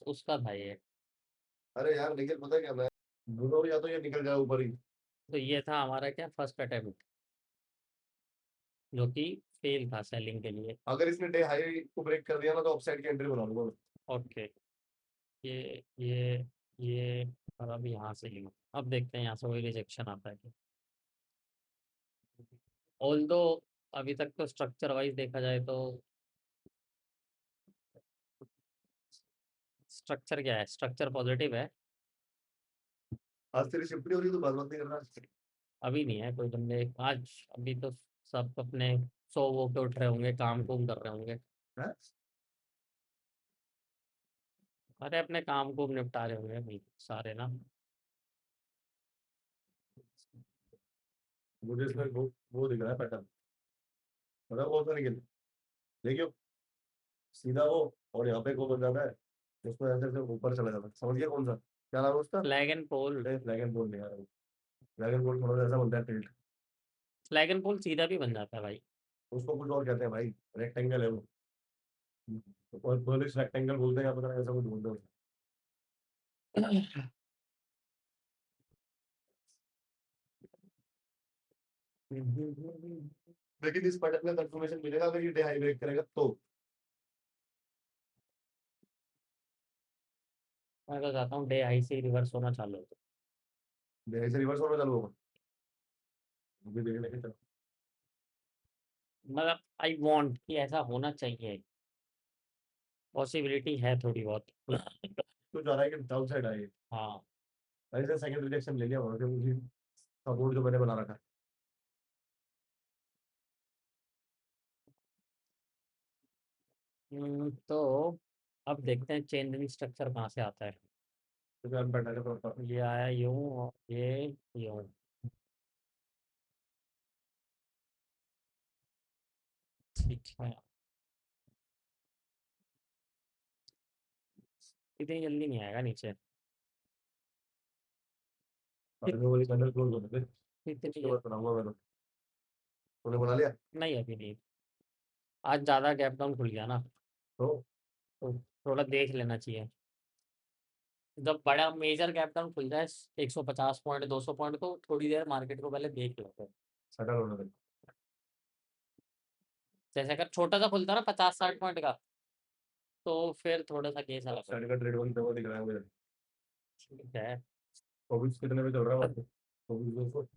उसका था ये। अरे यार लेकिन पता है क्या, मैं दोनों या तो ये निकल जाए ऊपर ही। तो ये था हमारा क्या फर्स्ट अटेम्प्ट, जो कि फेल था सेलिंग के लिए। अगर इसने डे हाई को ब्रेक कर दिया ना तो अपसाइड की एंट्री बना लूंगा मैं। ओके, ये और अब यहाँ से ही, अब देखते हैं यहाँ से वही रिजेक्शन आता है कि, ऑल्दो अभी तक तो स्ट्रक्चर वाइज देखा जाए तो स्ट्रक्चर क्या है, स्ट्रक्चर पॉजिटिव है। आज तेरी शिफ्ट नहीं हो रही तो बात बात नहीं करना। अभी नहीं है कोई बंदे आज, अभी तो सब अपने सो वो के उठ रहे होंगे, काम कुम कर रहे होंगे। है? अरे अपने काम को निपटा रहे होंगे अभी सारे ना। मुझे इसमें वो दिख रहा है पैटर्न। मतलब वो तो निकल, देखियो, सीधा वो, और यहाँ पे को बन जाता है, उसमें ऐसे ऐसे ऊपर चला जाता है। समझ गया कौन सा, क्या नाम है उसका? Flag and pole. Flag and बोल नहीं यार, फ्लैग एंड बोल थोड़ा सा ऐसा बनता है टिल्ट। फ्लैग एंड पोल सीधा भी बन जाता है भाई। उसको कुछ और कहते हैं भाई, रेक्टेंगल है वो। और पुलिस रेक्टेंगल बोलते हैं या पता नहीं ऐसा कुछ बोलते हैं। लेकिन इस पैटर्न में कंफर्मेशन मिलेगा अगर ये डे हाई ब्रेक करेगा तो। मैं तो चाहता हूँ डे हाई से रिवर्स होना चालू हो। डे हाई से रिवर्स होना चालू होगा, अभी देख लेंगे चलो। मतलब आई वांट कि ऐसा होना चाहिए, पॉसिबिलिटी है थोड़ी बहुत। तो जा रहा है कि डाउन साइड आए। हाँ। ऐसे सेकंड रिजेक्शन ले लिया वहां से, मुझे सपोर्ट जो मैंने बना रखा है। तो अब देखते हैं चेन लिंक स्ट्रक्चर कहाँ से आता है। तो मैं बैठा के थोड़ा ये आया यूं और ये यूं। ठीक है, इतनी जल्दी नहीं आएगा नीचे। बाद में वही कैंडल क्लोज होने थे, इतनी उसके बाद बनाऊंगा मैं तो। तूने बना लिया? नहीं, अभी नहीं। आज ज़्यादा गैप डाउन खुल गया ना, तो तो थोड़ा देख लेना चाहिए। जब बड़ा मेजर गैप डाउन खुल जाए 150 पॉइंट 200 पॉइंट, तो थोड़ी देर मार्केट को पहले देख लेते हैं। सेटल होने दे। जैसे अगर छोटा सा खुलता है ना 50-60 पॉइंट का, तो फिर थोड़ा सा केस अलग साइड होता का ट्रेड वन तो वो दिख रहा है मुझे। है। ठीक है। चौबीस कितने पे चल रहा है बात? 24,200,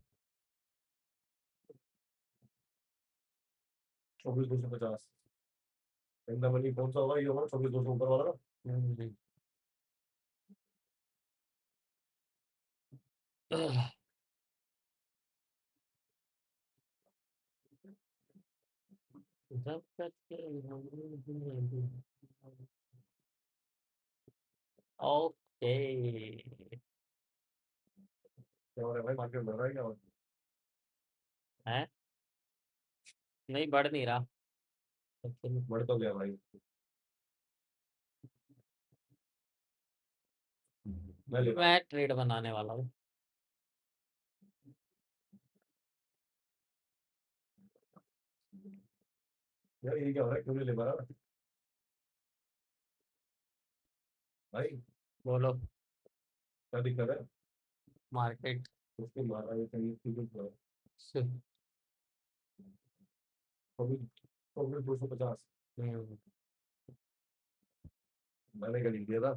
24,250। एकदम नहीं, कौन सा होगा ये, होगा 24,200 ऊपर वाला ना? हम्म। जब तक के ओके। क्या हो रहा है भाई, मार्केट बढ़ रहा है क्या हो रहा है, नहीं बढ़ नहीं रहा। है? बढ़ तो गया भाई। मैं ले रहा हूँ। मैं ट्रेड बनाने वाला हूँ। यार ये क्या हो रहा है, क्यों नहीं ले पा रहा भाई? बोलो। क्या दिक्कत है? मार्केट उसके मारा ये कहीं कुछ 24,250। मैंने खरीद दिया था।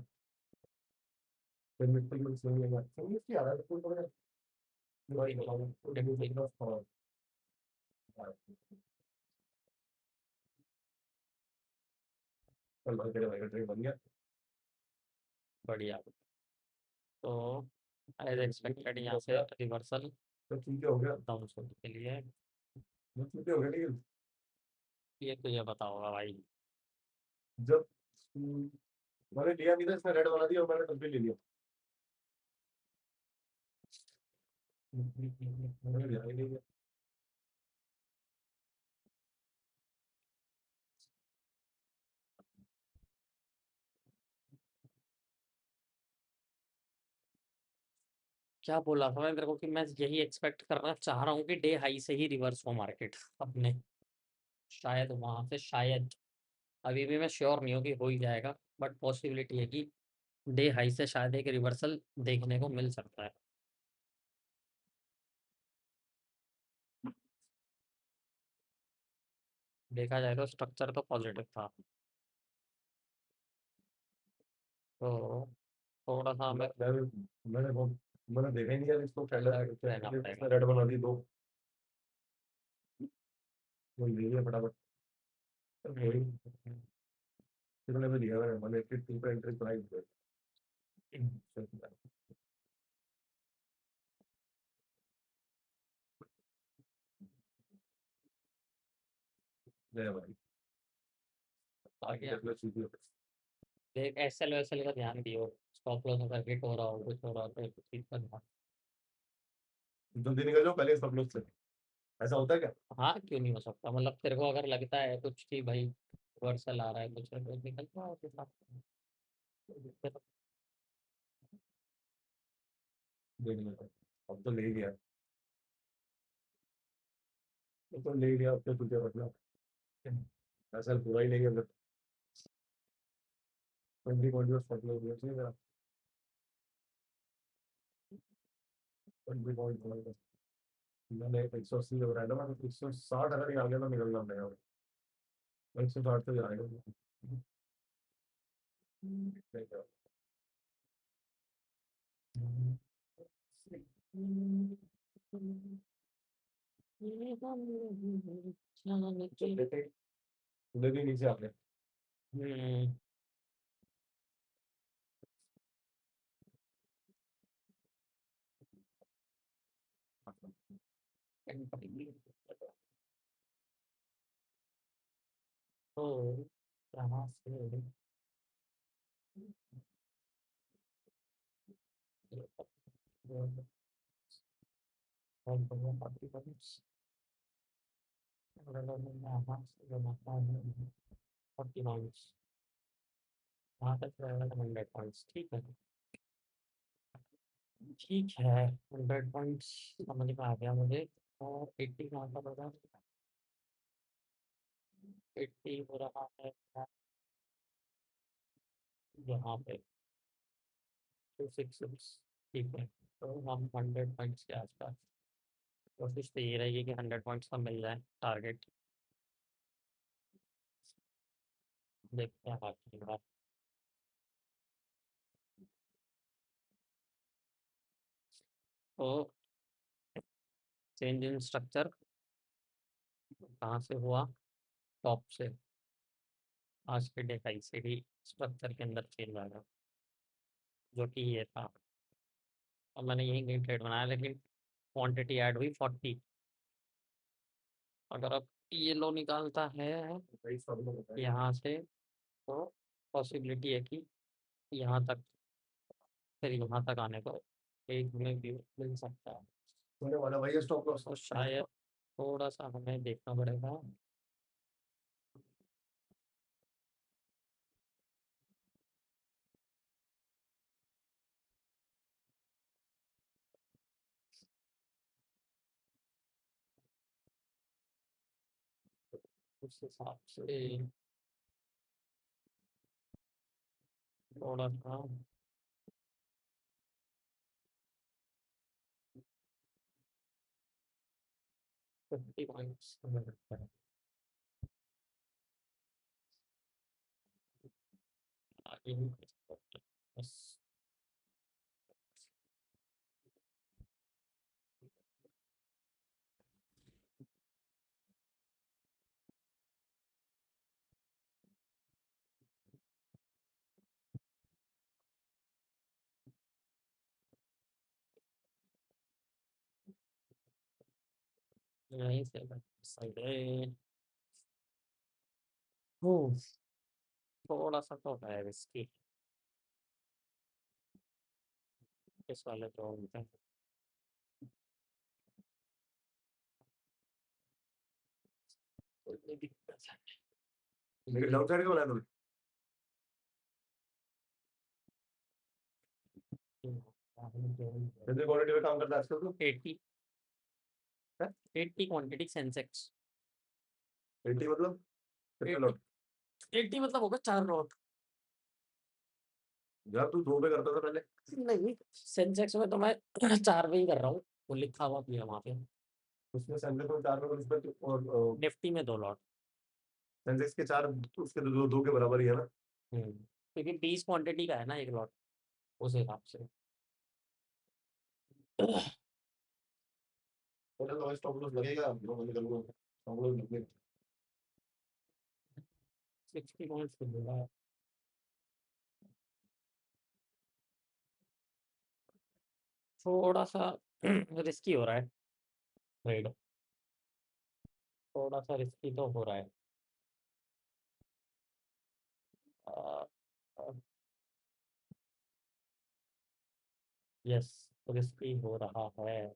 फिर मिट्टी में सही है, सही इसकी आ रहा है कोई तो। कोई नहीं, देखते हैं। कल भाई तेरे भाई का ट्रेड बन गया। बढ़िया। तो एज तो एक्सपेक्टेड ठीक यहाँ हो से गया। रिवर्सल तो ठीक हो गया। डाउन के लिए। तो ठीक हो गया लेकिन ये तुझे पता होगा भाई। जब मैंने लिया नहीं था, इसने रेड बना दिया और मैंने तब भी ले लिया। मैंने ध्यान ही नहीं दिया। क्या बोला था मैं तेरे को कि मैं यही एक्सपेक्ट करना चाह रहा हूँ कि डे हाई से ही रिवर्स हो मार्केट अपने, शायद वहां से शायद, अभी भी मैं श्योर नहीं हूँ कि हो ही जाएगा, बट पॉसिबिलिटी है कि डे हाई से शायद एक रिवर्सल देखने को मिल सकता है। देखा जाए तो स्ट्रक्चर तो पॉजिटिव था, तो थोड़ा सा हमें मैंने देखा ही नहीं यार इसको रहना पड़ेगा। रेड बना दी दो, वो ले लिया फटाफट। वही कितने पे दिया मैंने 182 पे एंट्री प्राइस दिया। ले भाई आगे देख लो सीधी देख एसएल वैसल का ध्यान दियो, स्टॉप लॉस अगर हिट हो रहा हो, कुछ हो रहा हो तो इस चीज का ध्यान। जल्दी निकल जाओ पहले सब लोग से, ऐसा होता है क्या? हाँ क्यों नहीं हो सकता, मतलब तेरे को अगर लगता है कुछ कि भाई रिवर्सल आ रहा है कुछ है, तो निकल जाओ उस हिसाब से। कोई दिक्कत देख लो अब तो ले लिया, तो ले लिया अब तो तुझे मतलब ऐसा पूरा ही नहीं है, मतलब 20 पॉइंट का स्टॉप लॉस होना चाहिए मेरा, 20 पॉइंट मैंने 180 हो रहा है ना, मतलब 160 अगर ये आ गया तो निकलना पड़ेगा, 160 तो जाएगा नहीं। चल नहीं। लेते उधर भी नीचे आ गए। हम्म, तो यहाँ से फोर्टी पॉइंट्स यहाँ तक रहेगा 100 पॉइंट्स, ठीक है। ठीक है, 100 पॉइंट्स समझ में आ गया मुझे। और 80 कहाँ पर होगा, 80 हो रहा है यहाँ पे 266, ठीक है। तो हम 100 पॉइंट्स के आसपास, कोशिश तो ये रहेगी कि 100 पॉइंट्स का मिल जाए टारगेट। देखते हैं बाकी बात। तो चेंज इन स्ट्रक्चर कहाँ से हुआ, टॉप से, आज के डे का ICD स्ट्रक्चर के अंदर चेंज आएगा, जो कि ये था। और मैंने यही कहीं ट्रेड बनाया, लेकिन क्वांटिटी ऐड हुई 40। अगर अब ये लो निकालता है वही सब लोग बताएंगे। यहाँ से, तो पॉसिबिलिटी है कि यहाँ तक, फिर यहाँ तक आने को एक हमें व्यू मिल सकता है। होने वाला भाई स्टॉप लॉस। तो शायद थोड़ा सा हमें देखना पड़ेगा। उस हिसाब से थोड़ा सा 50 पॉइंट्स हमें लगता है आगे ही कुछ करते हैं। बस यहीं से सही है। थोड़ा सा तो है रिस्की इस वाले तो होते हैं। कोई दिक्कत लेकिन डाउन साइड का बना दो, नहीं। जल्दी क्वालिटी पे काम करता है आजकल तो। 80, 80 क्वांटिटी सेंसेक्स, 80 मतलब कितने 80, लोग? 80 मतलब होगा 4 नोट। यार तू 2 पे करता था पहले। नहीं, सेंसेक्स में तो मैं 4 पे ही कर रहा हूँ, वो लिखा हुआ भी है वहाँ पे। उसमें सेंसेक्स में 4 पे और उसमें और निफ्टी में 2 लॉट। सेंसेक्स के 4 उसके 2 के बराबर ही है ना। क्योंकि 20 क्वांटिटी का है ना 1 लॉट, उस हिसाब से। टोटल तो स्टॉप लॉस लगेगा, जो मैंने करूँगा स्टॉप लॉस लगेगा। 60 पॉइंट्स पे बोला है। थोड़ा-सा रिस्की हो रहा है ट्रेड, थोड़ा-सा रिस्की तो हो रहा है। अ अ, यस, रिस्की हो रहा है।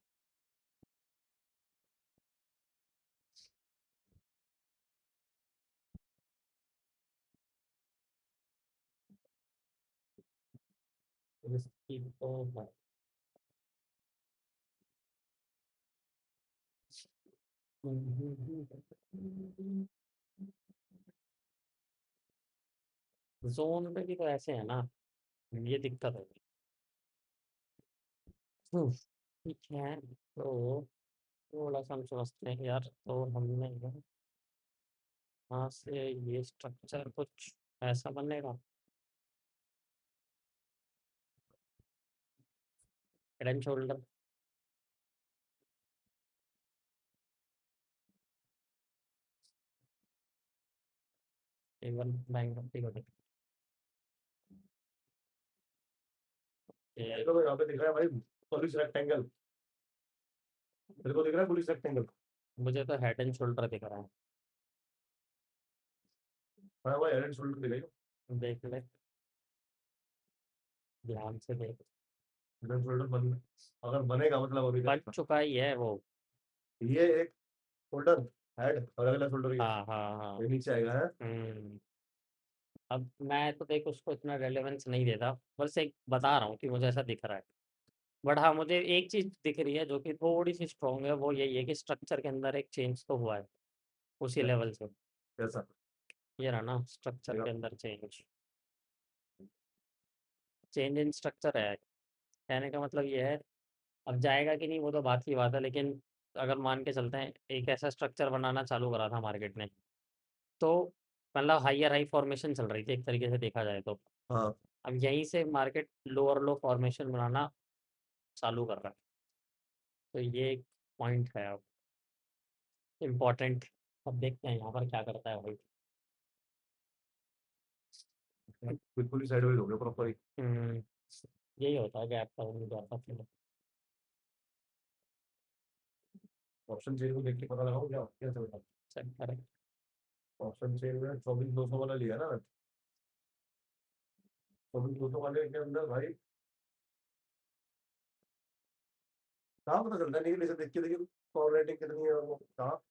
रिस्की तो है। ज़ोन पे भी तो ऐसे है ना, ये दिक्कत है। ठीक है, तो थोड़ा-सा हम समझते हैं यार, तो हमने यहाँ से ये स्ट्रक्चर कुछ ऐसा बनेगा। Head and shoulder, even bank Nifty को मेरे देखिए, को तो यहाँ पे दिख रहा है भाई, पुलिस रेक्टेंगल। मेरे को दिख रहा है पुलिस रेक्टेंगल। मुझे तो हेड एंड शोल्डर दिख रहा है। हाँ भाई, हेड एंड शोल्डर दिखेगा। देख ले, ध्यान से देख। हेड एंड शोल्डर बन, अगर बनेगा मतलब अभी बन तक चुका ही है वो। ये एक शोल्डर, हेड और अगला शोल्डर ये हाँ, हाँ, हाँ। नीचे आएगा है। हुँ। अब मैं तो देख उसको इतना रेलेवेंस नहीं देता, बस एक बता रहा हूँ कि मुझे ऐसा दिख रहा है। बट हाँ, मुझे एक चीज़ दिख रही है जो कि थोड़ी-सी स्ट्रॉन्ग है, वो यही है कि स्ट्रक्चर के अंदर एक चेंज तो हुआ है, उसी लेवल से। कैसा? ये रहा ना स्ट्रक्चर देखा? के अंदर चेंज। चेंज इन स्ट्रक्चर है। कहने का मतलब ये है, अब जाएगा कि नहीं वो तो बात की बात है, लेकिन अगर मान के चलते हैं एक ऐसा स्ट्रक्चर बनाना चालू करा था मार्केट ने, तो मतलब हायर हाई फॉर्मेशन चल रही थी एक तरीके से देखा जाए तो। हाँ। अब यहीं से मार्केट लोअर लो फॉर्मेशन बनाना चालू कर रहा है। तो ये एक पॉइंट है अब इम्पोर्टेंट। अब देखते हैं यहाँ पर क्या करता है भाई। बिल्कुल ही साइडवेज हो गया प्रॉपर ही। हम्म, यही होता है गैप डाउन जाता फिर। ऑप्शन चेन को देख के पता लगाओ क्या क्या चल रहा है। चेक करें। ऑप्शन चेन में 24,200 वाला लिया ना, 24,200 वाले के अंदर भाई कहाँ पता चलता है, नहीं से देख के देखिए कॉल रेटिंग कितनी है, वो कहाँ।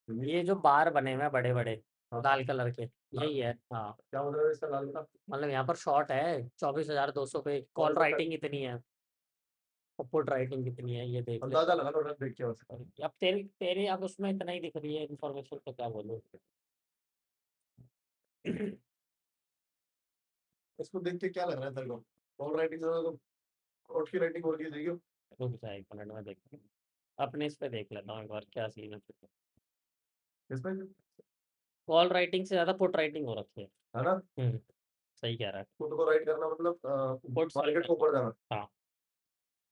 ये जो बार बने हुए हैं बड़े बड़े हाँ, लाल कलर के, यही है। हाँ, क्या मतलब है इसका लाल का? मतलब यहाँ पर शॉर्ट है 24,200 पे, कौन कॉल सा राइटिंग इतनी है, पुट राइटिंग कितनी है ये देख ले। अंदाजा लगा लो रन देख के बस। और अब तेरी तेरी अब उसमें इतना ही दिख रही है इन्फॉर्मेशन, तो क्या बोलूँ। इसको देख के क्या लग रहा है तेरे को? कॉल राइटिंग से तो कोर्ट की राइटिंग हो रही है देखियो। रुक जा 1 मिनट में देखते हैं। अपने इस पे देख लेता हूँ एक बार क्या सीन है। इसमें कॉल राइटिंग से ज़्यादा पुट राइटिंग हो रखी है। है ना, हुँ, सही कह रहा है। खुद को राइट करना मतलब पुट्स राइट मार्केट को ऊपर जाना। हाँ,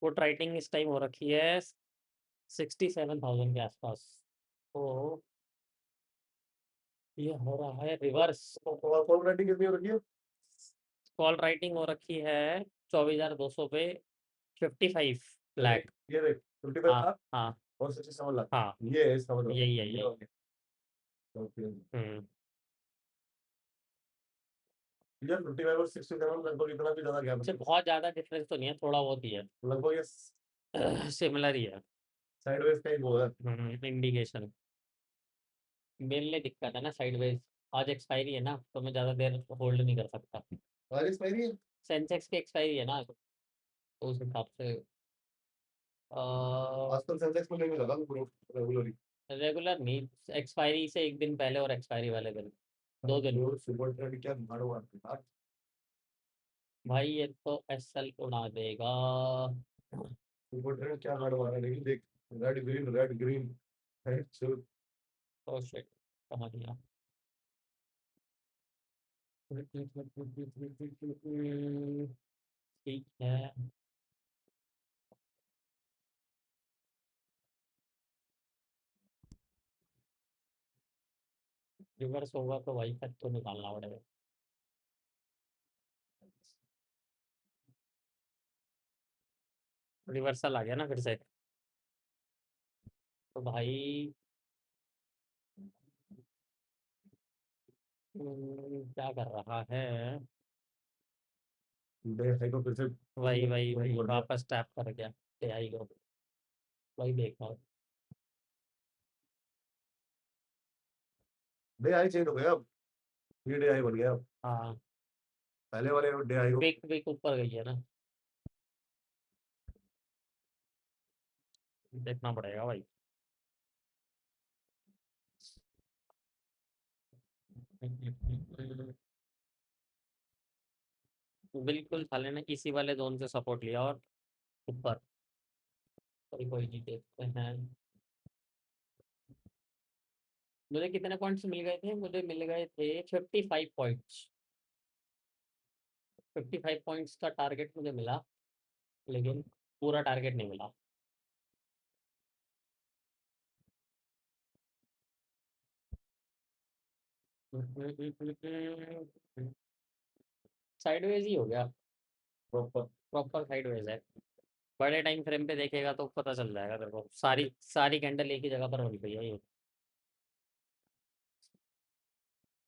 पुट राइटिंग इस टाइम हो रखी है 67,000 के आसपास। तो ये हो रहा है रिवर्स। कॉल राइटिंग कितनी हो रखी है? कॉल राइटिंग हो रखी है 24,200 पे 55 ये देख, लाख। ये देख 55 हाँ, लाख हाँ, और 67 लाख। हाँ, ये है इसका मतलब, यही है, ये यही। हो गया। ओके हुँ, यार 55 और 67 लगभग इतना भी ज्यादा गैप इससे नहीं बहुत ज़्यादा डिफरेंस तो नहीं है, थोड़ा बहुत ही है। है। लगभग ये सिमिलर ही है। साइडवेज का ही वो है। इंडिकेशन। मेरे लिए दिक्कत है ना साइडवेज, आज एक्सपायरी है ना, तो मैं ज़्यादा देर होल्ड नहीं कर सकता। बारिश पड़ रही है। सेंसेक्स की एक्सपायरी है ना, तो उस हिसाब से आजकल सेंसेक्स में नहीं लगा रेगुलरली। रेगुलर नहीं, एक्सपायरी से 1 दिन पहले और एक्सपायरी वाले दिन, 2 दिन। सुपर ट्रेड क्या मारो यार। भाई ये तो एसएल उड़ा देगा। सुपर ट्रेंड क्या हार्ड मारा है, लेकिन देख, रेड ग्रीन है चल। तो शिट, समझ गया। ठीक है। रिवर्स होगा तो भाई फिर तो निकालना पड़ेगा। रिवर्सल आ गया ना फिर से। तो भाई क्या कर रहा है? डे हाई को फिर से वही वही वही वही कर दिया। वापस टैप कर गया। ले आई गो। वही देखा। डे हाई चेंज हो गया अब, ये डे हाई बन गया अब। हाँ, पहले वाले डे हाई को विक विक ऊपर गई है ना। देखना पड़ेगा भाई। बिल्कुल साले ने इसी वाले जोन से सपोर्ट लिया और ऊपर। कोई नहीं, देखते हैं। मुझे कितने पॉइंट्स मिल गए थे? मुझे मिल गए थे 55 पॉइंट्स। 55 पॉइंट्स का टारगेट मुझे मिला, लेकिन पूरा टारगेट नहीं मिला। साइडवेज ही हो गया। प्रॉपर। प्रॉपर साइडवेज है। बड़े टाइम फ्रेम पे देखेगा तो पता चल जाएगा तेरे को। सारी सारी कैंडल एक ही जगह पर बन गई है ये।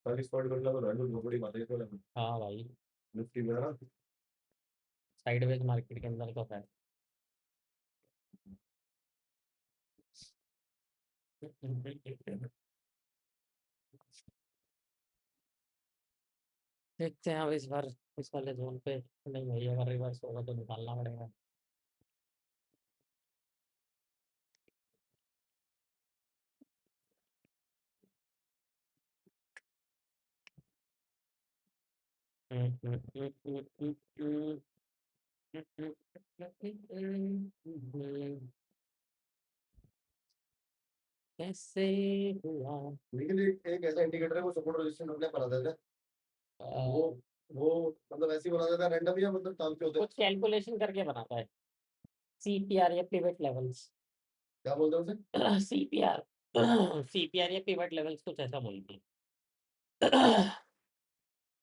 सारी स्पॉट कर लो तो रैंडम झोपड़ी मारते हैं तो हाँ भाई, निफ्टी में है ना। साइडवेज मार्केट के अंदर तो है। देखते हैं अब इस बार इस वाले जोन पे। नहीं भाई, अगर रिवर्स होगा तो निकालना पड़ेगा। कैसे हुआ? लेकिन एक ऐसा इंडिकेटर है वो सपोर्ट रेजिस्टेंस अपने बना देता है। वो अ, वो मतलब ऐसे ही बना देता है रैंडम, या मतलब काम के होते हैं। कुछ कैलकुलेशन करके बनाता है। सीपीआर या पिवट लेवल्स। क्या बोलते हैं उसे? सीपीआर। सीपीआर या पिवट लेवल्स कुछ ऐसा बोलते हैं।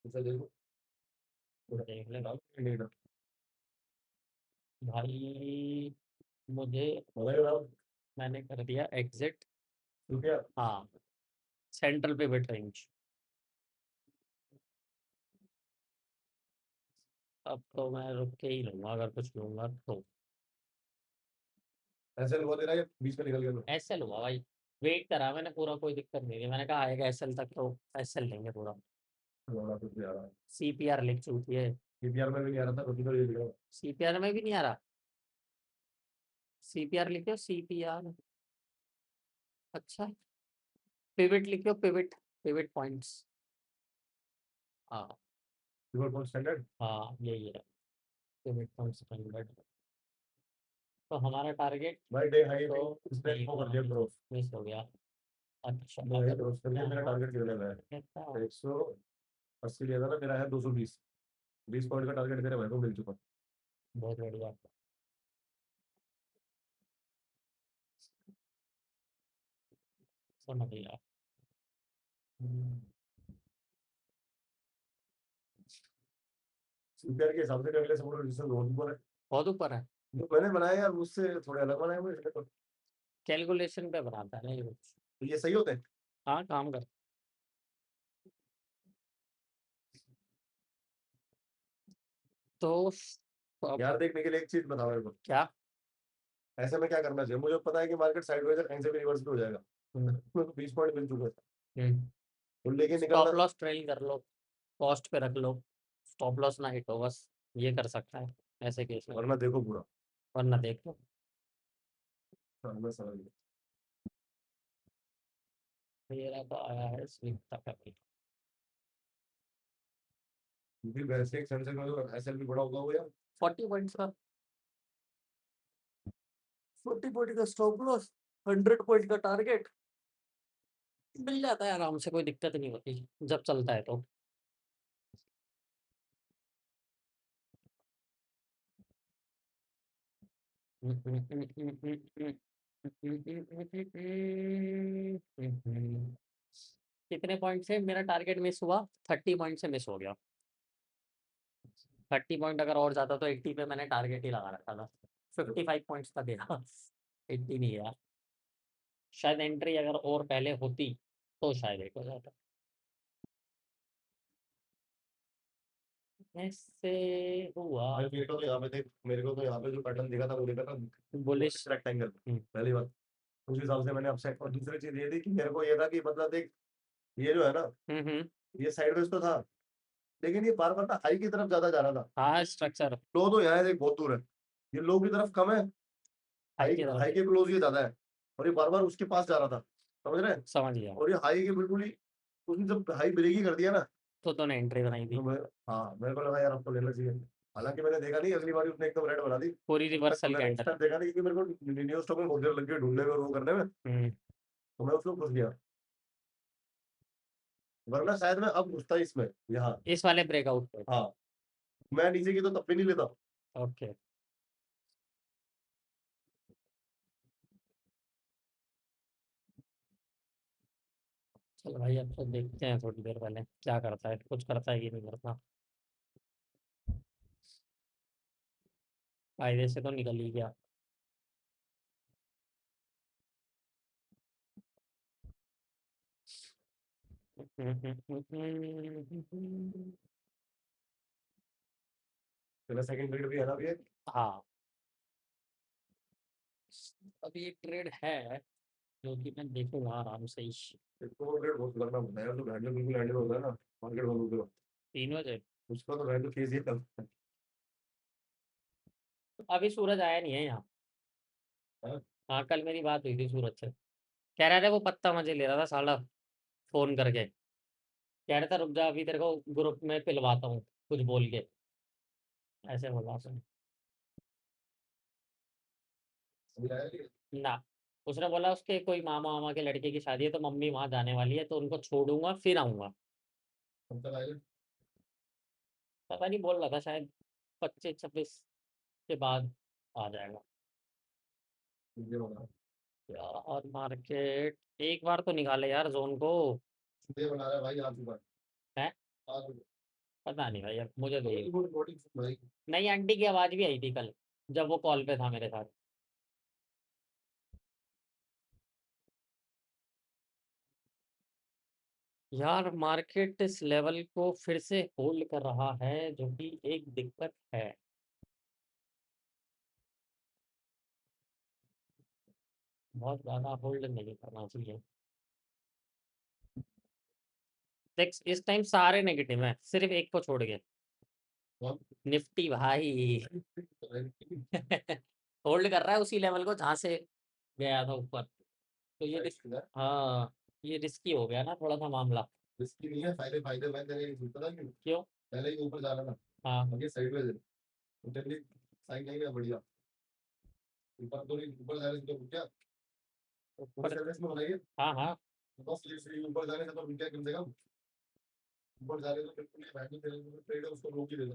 उसे देखो। देख ले इंडिकेटर भाई। मुझे बताइए। मैंने कर दिया एग्जिट। ठीक है। हाँ, सेंट्रल पिवट रेंज। अब तो मैं रुक के ही लूंगा, अगर कुछ लूंगा तो। ऐसे लगवा दे रहा है, बीच में निकल गया तो। एसएल हुआ भाई। वेट करा मैंने पूरा, कोई दिक्कत नहीं थी। मैंने कहा आएगा एसएल तक तो एसएल लेंगे पूरा। थोड़ा कुछ भी आ रहा है। सीपीआर लिख चुकी है। पीपीआर में भी नहीं आ रहा था, तो किधर ये दिखा। सीपीआर में भी नहीं आ रहा। सीपीआर लिखो, सीपीआर। अच्छा, पिवट लिखो, पिवट। Pivot points. हाँ। River point standard. हाँ यही है। Pivot points 100। तो हमारा टारगेट भाई डे हाई तो भी इसने नहीं वो कर हुआ, दिया क्रॉस। मिस हो गया। अच्छा, डे हाई अगर क्रॉस करके मेरा यहाँ टारगेट कितने का कहता है? 180 लिया था ना, मेरा है 220। 20 पॉइंट का टारगेट मेरे भाई को मिल चुका। बहुत बढ़िया। समझ गया। हम्म, सीपीआर के हिसाब से अगले सपोर्ट रेजिस्टेंस बहुत ऊपर है। बहुत ऊपर है। जो मैंने बनाया यार उससे थोड़े अलग बनाए हुए हैं। तो कैलकुलेशन पे बनाता है ना ये कुछ। ये सही होते हैं। हाँ, काम कर। तो अब यार देखने के लिए एक चीज बताओ मेरे को। क्या? ऐसे में क्या करना चाहिए? मुझे पता है कि मार्केट साइडवेज है, कहीं से भी रिवर्स भी हो जाएगा। मेरे को 20 पॉइंट मिल चुके हैं। तो लेके स्टॉप निकलना। लॉस ट्रेल कर लो। कॉस्ट पे रख लो। स्टॉप लॉस ना हिट हो बस। ये कर सकता है ऐसे केस में। वरना देखो पूरा। वरना देख लो। हाँ, मैं समझ गया। मेरा तो आया है स्लिप तक अभी। क्योंकि वैसे एक सेंसर में तो एसएल भी बड़ा होगा वो यार। 40 पॉइंट्स का, 40 पॉइंट का स्टॉप लॉस, 100 पॉइंट का टारगेट मिल जाता है आराम से, कोई दिक्कत नहीं होती जब चलता है तो। कितने पॉइंट से मेरा टारगेट मिस हुआ? 30 पॉइंट से मिस हो गया। 30 पॉइंट अगर और जाता तो 80 पे मैंने टारगेट ही लगा रखा था। 55 पॉइंट्स का गया, 80 नहीं गया। शायद एंट्री अगर और पहले होती तो शायद एक हो जाता। ऐसे हुआ। भाई मेरे को तो यहाँ पे देख, मेरे को तो यहाँ पे जो पैटर्न दिखा था वो दिखा था बुलिश। रेक्टेंगल, पहली बात। उस हिसाब से मैंने अपसेट, और दूसरी चीज ये थी कि मेरे को ये था कि मतलब देख, ये जो है ना, ये साइडवेज तो था, लेकिन ये बार बार ना हाई की तरफ ज्यादा जा रहा था। हाँ स्ट्रक्चर लो तो यहाँ है देख, बहुत दूर है, ये लो की तरफ कम है, हाई हाई की तरफ हाई के क्लोज ये ज्यादा है, और ये बार बार उसके पास जा रहा था, समझ रहे हैं? समझ गया। और ये हाई के बिल्कुल ही, उसने जब हाई ब्रेक ही कर दिया ना, तो ने एंट्री बनाई थी, तो मैं, हाँ मेरे को लगा यार आपको लेना चाहिए। हालांकि मैंने देखा नहीं, अगली बार उसने एकदम रेड बना दी। पूरी रिवर्सल मैंने उस कैंडल। टाइम देखा नहीं, क्योंकि मेरे को न्यू स्टॉक में बहुत देर लग गई ढूंढने में और वो करने में, तो मैं उसको घुस गया, वरना शायद मैं अब घुसता इसमें यहाँ। इस वाले ब्रेकआउट पे। हाँ, मैं नीचे की तो तब भी नहीं लेता। ओके, चलो भाई अब तो देखते हैं थोड़ी देर पहले क्या करता है, कुछ करता है कि नहीं करता। फायदे से तो निकल ही गया। मेरा सेकंड ट्रेड भी है ना, भी है। हाँ, अभी एक ट्रेड है जो कि मैं देखूंगा आराम से ही। इसको वो ट्रेड बहुत करना पड़ता है यार, तो हैंडल बिल्कुल हैंडल होता है ना, मार्केट वालों को। 3 बजे। उसका तो हैंडल केस ही है। अभी सूरज आया नहीं है यहाँ। हाँ? हाँ कल मेरी बात हुई थी सूरज से, कह रहा था वो पत्ता मजे ले रहा था साला, फोन करके कह रहा था रुक जा अभी तेरे को ग्रुप में पिलवाता हूँ कुछ बोल के, ऐसे बोला उसने। अभी आया नहीं? ना, उसने बोला उसके कोई मामा मामा के लड़के की शादी है तो मम्मी वहां जाने वाली है तो उनको छोड़ूंगा फिर आऊंगा। कब तक आएगा? पता नहीं, बोल रहा था शायद 25-26 के बाद आ जाएगा। मुझे बना, यार मार्केट एक बार तो निकाले यार जोन को। ये बना रहा है भाई, आज सुबह, है, आज सुबह। पता नहीं भाई, अब मुझे तो थोड़ी ये बहुत रिकॉर्डिंग भाई। नई आंटी की आवाज भी आई थी कल जब वो कॉल पे था मेरे साथ। यार मार्केट इस लेवल को फिर से होल्ड कर रहा है जो कि एक दिक्कत है। बहुत ज्यादा होल्ड नहीं करना चाहिए। देख इस टाइम सारे नेगेटिव हैं सिर्फ एक को छोड़ के। कौन? निफ्टी भाई होल्ड कर रहा है उसी लेवल को जहां से गया था ऊपर, तो ये हाँ ये रिस्की हो गया ना थोड़ा सा मामला। रिस्की नहीं है, फायदे फायदे मैं तेरे पता क्यों? क्यों? पहले ही ऊपर जा रहा था, हाँ अब ये साइडवेज है, तो जल्दी साइन नहीं है बढ़िया। ऊपर तो नहीं, ऊपर जाने से तो रुक गया, पूरी ऊपर। सर्विस में बनाइए। हाँ हाँ, बस ये ऊपर जाने से तो रुक गया कम से कम, ऊपर जा रहे तो बिल्कुल ये वैल्यू तेरे जो ट्रेड है उसको रोक ही देना।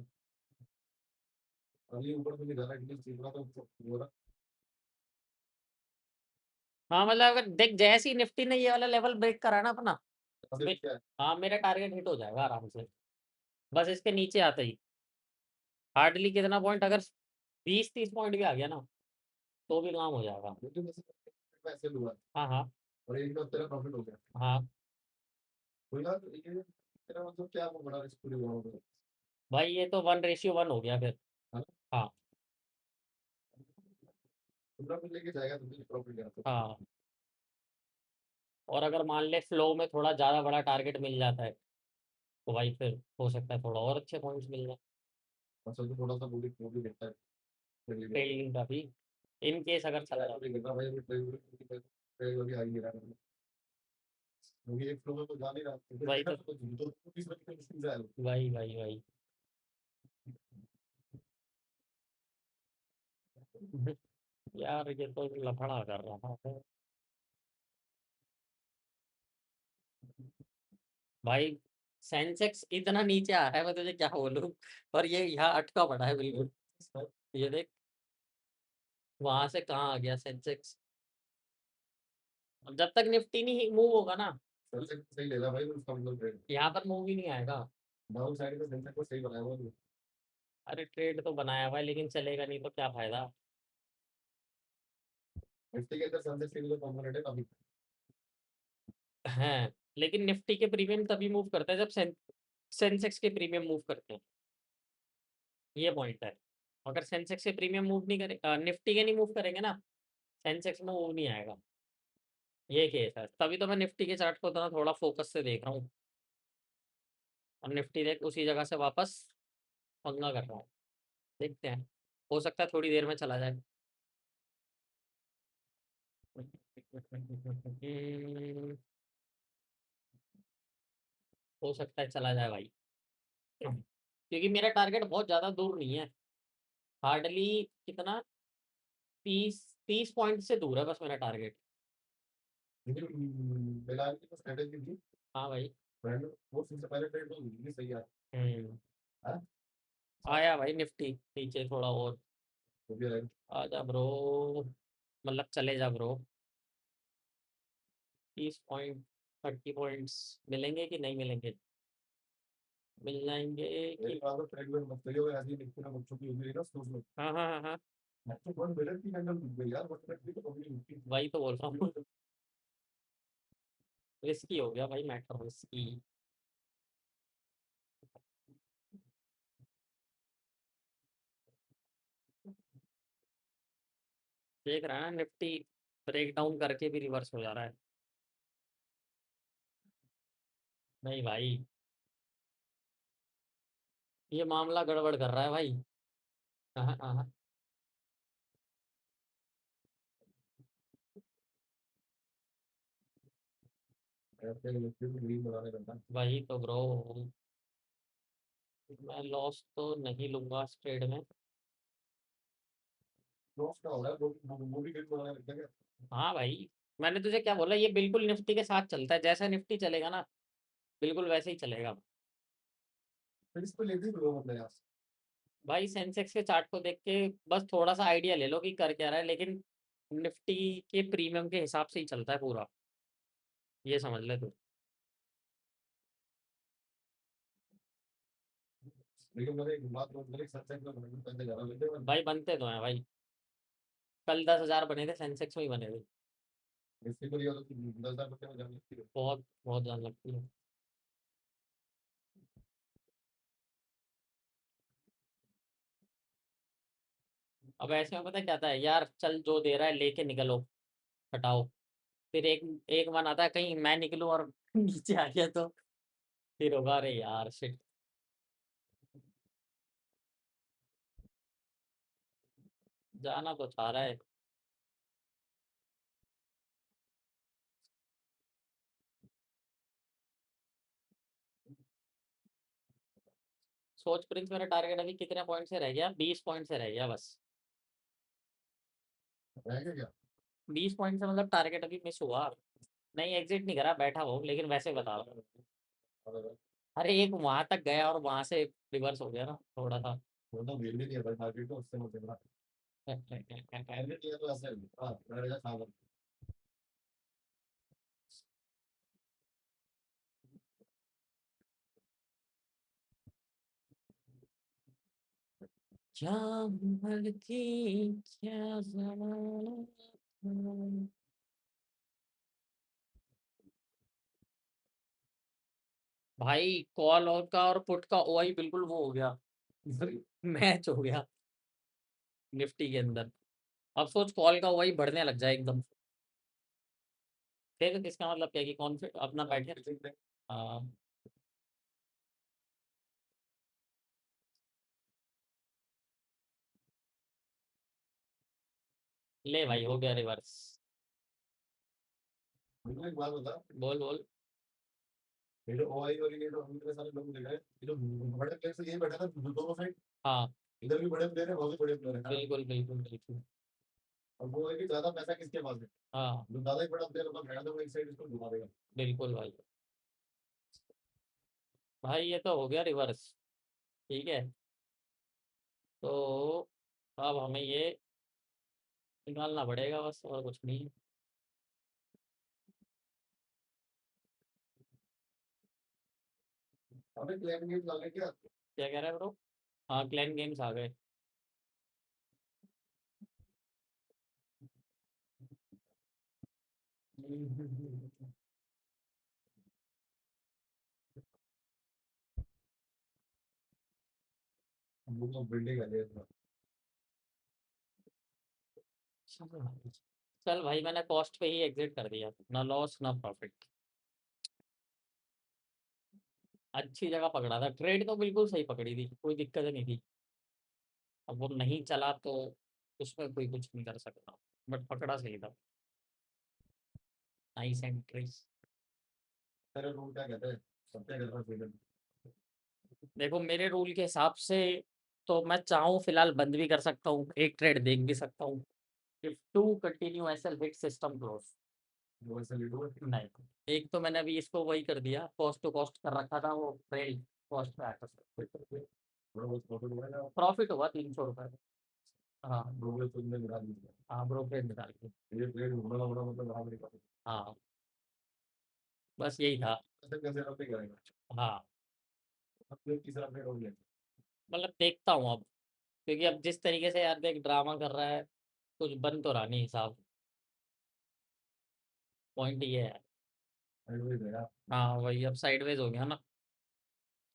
अभी ऊपर तो नहीं जा रहा, एटलीस्ट सीखना तो हो रहा। हाँ मतलब अगर देख जैसे ही निफ्टी ने ये वाला लेवल ब्रेक करा ना अपना, अभी क्या है? हाँ मेरा टारगेट हिट हो जाएगा आराम से। बस इसके नीचे आते ही हार्डली कितना पॉइंट, अगर 20-30 पॉइंट भी आ गया ना तो भी काम हो जाएगा। मुझे वैसे ऐसे हुआ, हाँ हाँ और एक बार तेरा प्रॉफिट हो गया, हाँ। कोई ना, तो ये तेरा मतलब क्या वो बड़ा रिस्क पूरी हुआ होगा। भाई ये तो 1:1 हो गया फिर। हाँ, हाँ 15 लेके जाएगा तो प्रॉफिट गया तो। हाँ, और अगर मान ले फ्लो में थोड़ा ज़्यादा बड़ा टारगेट मिल जाता है तो भाई फिर हो सकता है थोड़ा और अच्छे पॉइंट्स मिल जाए असल में थोड़ा सा वो भी देखता है, ट्रेडिंग में। ट्रेलिंग का भी, इन केस अगर चला ट्राई जाए। भी करना भाई, अभी ट्रेड अभी आ ही नहीं रहा है, क्योंकि एक फ्लो में तो जा नहीं रहा, तो फिर भाई देखा तो तो 2-30 मिनट मुश्किल से आया। भाई भाई भाई यार ये तो लफड़ा कर रहा है भाई। सेंसेक्स इतना नीचे आ रहा है, मैं तुझे क्या बोलूं। और ये यहाँ अटका पड़ा है बिल्कुल। ये देख, वहां से कहाँ आ गया सेंसेक्स। अब जब तक निफ्टी नहीं मूव होगा ना, सेंसेक्स सही ले रहा भाई, उसका मतलब ट्रेड यहाँ पर मूव ही नहीं आएगा। डाउन साइड में सेंसेक्स को सही बनाया हुआ है। अरे ट्रेड तो बनाया हुआ है, लेकिन चलेगा नहीं तो क्या फायदा। निफ्टी के अंदर सेंसेक्स के लिए कंपोनेंट है काफी। है, लेकिन निफ्टी के प्रीमियम तभी मूव करता है जब सेंसेक्स के प्रीमियम मूव करते हैं। ये पॉइंट है। अगर सेंसेक्स के प्रीमियम मूव नहीं करे, निफ्टी के नहीं मूव करेंगे ना, सेंसेक्स में मूव नहीं आएगा। ये केस है, तभी तो मैं निफ्टी के चार्ट को तो थोड़ा फोकस से देख रहा हूँ। और निफ्टी देख उसी जगह से वापस पंगा कर रहा है। देखते हैं, हो सकता है थोड़ी देर में चला जाए। हो सकता है चला जाए भाई, क्योंकि मेरा टारगेट बहुत ज़्यादा दूर नहीं है। हार्डली कितना, 30 पॉइंट से दूर है बस मेरा टारगेट। लेकिन बेलाल की तो स्ट्रेटेजी थी, हाँ भाई। ब्रांड वो सबसे पहले ट्रेड तो ये सही है। हम्म। हाँ, आया भाई निफ्टी नीचे थोड़ा और। वो भी राइट। आजा ब्रो, मतलब चले जा ब्रो। 30 पॉइंट, 30 पॉइंट्स मिलेंगे कि नहीं मिलेंगे। मिल जाएंगे मेरे कि। पास तो ट्रेड में मत करियो ऐसे ही लिखते ना बच्चों की होगी ना सोच लो। हाँ हाँ हाँ हाँ, मैं तो बहुत मिनट की कंडम दिख गई यार, बस ट्रेड भी तो कभी नहीं वही तो बोल रहा हूँ। रिस्की हो गया भाई मैटर, रिस्की। देख रहा है ना, निफ्टी ब्रेक डाउन करके भी रिवर्स हो जा रहा है। नहीं भाई, ये मामला गड़बड़ कर रहा है भाई। हाँ हाँ। ऐसे लिखते तो ग्रीन बनाने करता। वही तो ब्रो, मैं लॉस तो नहीं लूंगा इस ट्रेड में। लॉस का हो रहा है, वो भी ग्रीन बनाने लगता है क्या? हाँ भाई, मैंने तुझे क्या बोला, ये बिल्कुल निफ्टी के साथ चलता है, जैसा निफ्टी चलेगा ना बिल्कुल वैसे ही चलेगा। फिर इसको लेते ही तो मतलब यार। भाई सेंसेक्स के चार्ट को देख के बस थोड़ा सा आइडिया ले लो कि कर क्या रहा है, लेकिन निफ्टी के प्रीमियम के हिसाब से ही चलता है पूरा, ये समझ ले तू। लेकिन मैंने एक बात बोल, मेरे सच में बनने जा रहा हूँ लेकिन भाई बनते तो हैं भाई, कल 10,000 बने थे सेंसेक्स में ही बने थे। इसके को लिया तो 10,000 रुपये में जाने लगती है। बहुत बहुत जान लगती है। अब ऐसे में पता है क्या आता है यार, चल जो दे रहा है लेके निकलो, हटाओ। फिर एक एक मन आता है कहीं मैं निकलूं और नीचे आ गया तो फिर होगा अरे यार शिट। जाना तो चाह रहा है। सोच प्रिंस, मेरा टारगेट अभी कितने पॉइंट से रह गया, 20 पॉइंट से रह गया बस। रहेगा क्या? 20 पॉइंट से मतलब टारगेट अभी मिस हुआ। नहीं एग्जिट नहीं करा, बैठा वो, लेकिन वैसे बता रहा हूँ। और अरे एक वहां तक गया और वहां से रिवर्स हो गया ना थोड़ा सा। वो तो मिल भी नहीं है भाई, मार्केट को उससे मतलब टारगेट लिया तो ऐसे हाँ रहेगा खाना। क्या उम्र थी, क्या ज़माना था। भाई कॉल और का और पुट का ओआई बिल्कुल वो हो गया, मैच हो गया निफ्टी के अंदर। अब सोच कॉल का ओआई बढ़ने लग जाए एकदम, फिर इसका मतलब क्या है कि कॉन्फिड अपना बैठ गया। हाँ, ले भाई हो गया रिवर्स। मुझे एक बात बता, बोल बोल। ये जो ओआई और ये जो हम इतने सारे लोग देख रहे हैं, ये जो बड़े प्लेयर से यही बैठा था दोनों साइड। हाँ, इधर भी बड़े प्लेयर है, वहाँ भी बड़े प्लेयर है। हाँ। बिल्कुल, बिल्कुल, बिल्कुल। अब वो है कि ज्यादा पैसा किसके पास है, हाँ, जो ज्यादा ही बड़ा प्लेयर होगा बैठा तो एक साइड इसको घुमा देगा। बिल्कुल भाई। भाई ये तो हो गया रिवर्स, ठीक है? तो अब हमें ये निकालना पड़ेगा बस, और कुछ नहीं। हमें क्लैन गेम डालने क्या। क्या कह रहा है ब्रो? हाँ, क्लैन गेम्स आ गए। हम लोग को बिल्डिंग है ये। चल भाई, मैंने कॉस्ट पे ही एग्जिट कर दिया, ना लॉस ना प्रॉफिट। अच्छी जगह पकड़ा था, ट्रेड तो बिल्कुल सही पकड़ी थी, कोई दिक्कत नहीं थी। अब वो नहीं चला तो उसमें कोई कुछ नहीं कर सकता, बट पकड़ा सही था। Nice entries. तेरे रूल क्या कहते हैं, सब क्या कहते हैं फ्रीडम। देखो, मेरे रूल के हिसाब से तो मैं चाहूँ फिलहाल बंद भी कर सकता हूँ, एक ट्रेड देख भी सकता हूँ। If to continue SL hit system close. वो ऐसे लीडो है। नहीं, एक तो मैंने अभी इसको वही कर दिया, कॉस्ट टू कॉस्ट कर रखा था, वो ट्रेड कॉस्ट पे आया था। थोड़ा बहुत प्रॉफिट हुआ है ना। प्रॉफिट हुआ 300 रुपये। हाँ, ब्रोकरेज तो तुमने गिरा दी। हाँ, ब्रोकरेज निकाल के। ये ट्रेड होना होना मतलब वहां मेरे पास। हाँ, बस यही था। ऐसे कैसे आप पे करेगा। हाँ, अब फिर तीसरा ट्रेड हो गया। मतलब देखता हूँ अब, क्योंकि अब जिस तरीके से यार देख ड्रामा कर रहा है, कुछ बन तो रहा नहीं हिसाब। पॉइंट ये है। एडवाइस है यार। हाँ, वही अब साइडवेज हो गया ना।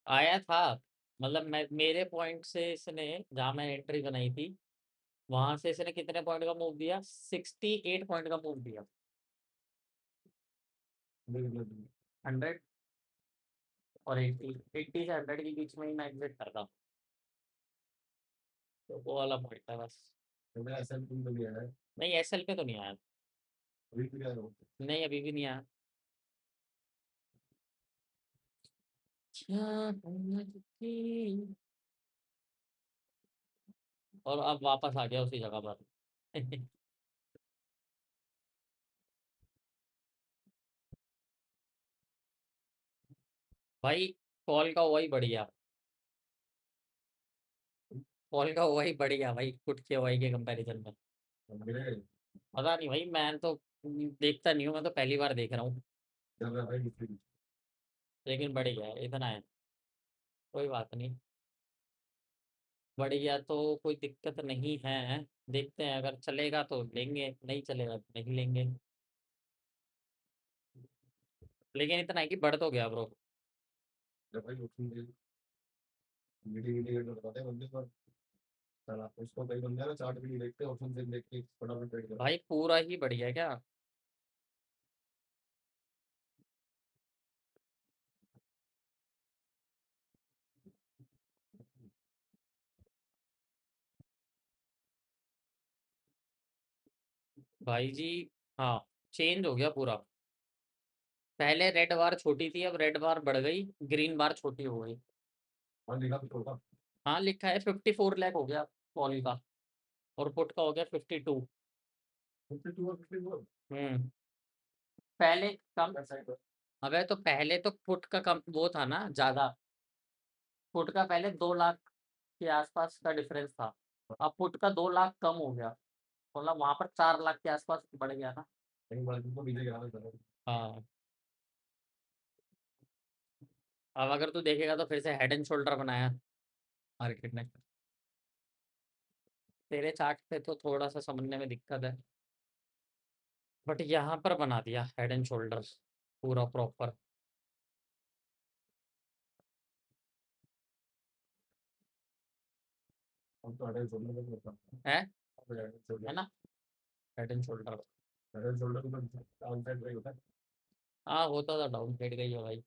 आया था, मतलब मैं मेरे पॉइंट से इसने, जहाँ मैं एंट्री बनाई थी वहां से इसने कितने पॉइंट का मूव दिया? 68 पॉइंट का मूव दिया। बिल्कुल। 100 और 80 से 100 के बीच में ही मैं एग्जिट करता हूँ। तो वो वाला पॉइंट है बस। तो मैं ऐसा तुम तो लिया है। नहीं, एसएल पे तो नहीं आया। अभी तो क्या है वो। नहीं, अभी भी नहीं आया। और अब वापस आ गया उसी जगह पर। भाई, कॉल का वही बढ़िया, कॉल का वही बढ़िया भाई, फुट के वाई के कंपैरिजन में। मेरे पता नहीं भाई, मैं तो देखता नहीं हूँ, मैं तो पहली बार देख रहा हूँ। जब मैं भाई दूसरी। लेकिन बढ़िया है, इतना है, कोई बात नहीं। बढ़िया तो कोई दिक्कत नहीं है। देखते हैं, अगर चलेगा तो लेंगे, नहीं चलेगा तो नहीं लेंगे। लेकिन इतना है कि बढ़ तो गया ब्रो। जब भाई ऑप्शन दे मीटिंग मीटिंग बताते हैं बंदे पर। साला उसको कई बंदे हैं ना चार्ट भी नहीं देखते, ऑप्शन से देख के फटाफट ट्रेड कर। भाई पूरा ही बढ़िया है क्या? भाई जी, हाँ, चेंज हो गया पूरा। पहले रेड बार छोटी थी, अब रेड बार बढ़ गई, ग्रीन बार छोटी हो गई। हाँ लिखा तो होगा। हाँ, लिखा है 54 लाख हो गया कॉल का, और पुट का हो गया 52। 52 और 54। हम्म। पहले कम। वेबसाइट पर। अबे तो पहले तो पुट का कम वो था ना ज्यादा। पुट का पहले 2 लाख के आसपास का डिफरेंस था। अब पुट का 2 लाख कम हो गया, मतलब वहां पर 4 लाख के आसपास बढ़ गया ना। कहीं बार को नीचे गिरा देता है। हाँ, अब अगर तू देखेगा तो फिर से हेड एंड शोल्डर बनाया मार्केट ने। तेरे चार्ट पे तो थोड़ा सा समझने में दिक्कत है, बट यहाँ पर बना दिया हेड एंड शोल्डर्स पूरा प्रॉपर। हम तो अटेंड शोल्डर पे करता है हूँ। है ना? Head and shoulder. Attend shoulder में डाउन साइड वही होता है। हाँ, होता था, डाउन साइड गई है भाई।